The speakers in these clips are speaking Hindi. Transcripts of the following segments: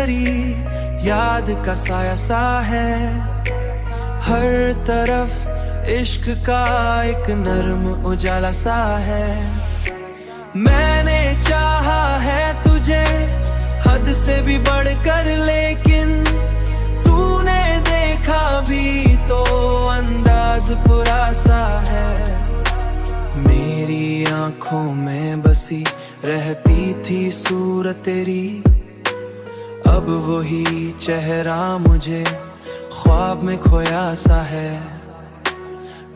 तरी याद का साया सा है। हर तरफ इश्क का एक नर्म उजाला सा है। मैंने चाहा है तुझे हद से भी बढ़कर, लेकिन तूने देखा भी तो अंदाज बुरा सा है। मेरी आंखों में बसी रहती थी सूरत तेरी, अब वही चेहरा मुझे ख्वाब में खोया सा है।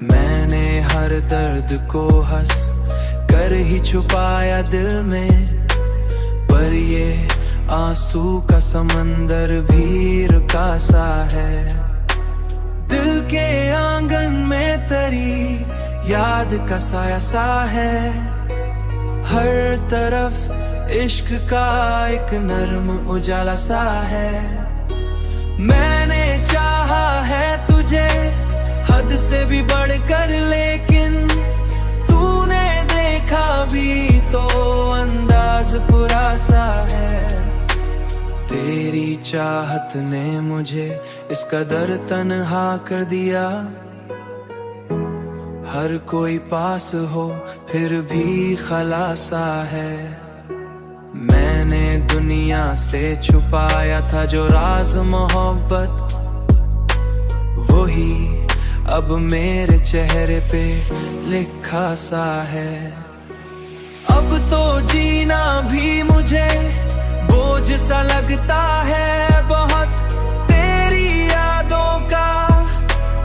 मैंने हर दर्द को हंस कर ही छुपाया दिल में, पर ये आंसू का समंदर भी रुका सा है। दिल के आंगन में तरी याद का साया सा है। हर तरफ इश्क का एक नर्म उजाला सा है। मैंने चाहा है तुझे हद से भी बढ़कर, लेकिन तूने देखा भी तो अंदाज बुरा सा है। तेरी चाहत ने मुझे इस कदर तन्हा कर दिया, हर कोई पास हो फिर भी खलासा है। मैंने दुनिया से छुपाया था जो राज मोहब्बत, वही अब मेरे चेहरे पे लिखा सा है। अब तो जीना भी मुझे बोझ सा लगता है बहुत, तेरी यादों का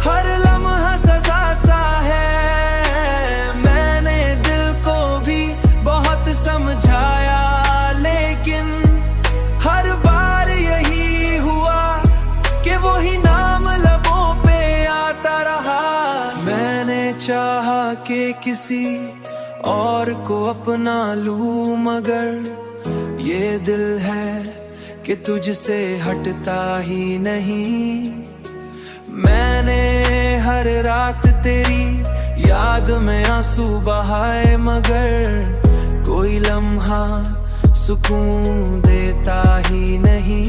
हर लम्हा सजा सा है। मैंने दिल को भी बहुत समझाया, लेकिन हर बार यही हुआ कि वही नाम लबों पे आता रहा। मैंने चाहा कि किसी और को अपना लूं, मगर ये दिल है कि तुझसे हटता ही नहीं। मैंने हर रात तेरी याद में आंसू बहाए, मगर कोई लम्हा सुकून देता ही नहीं।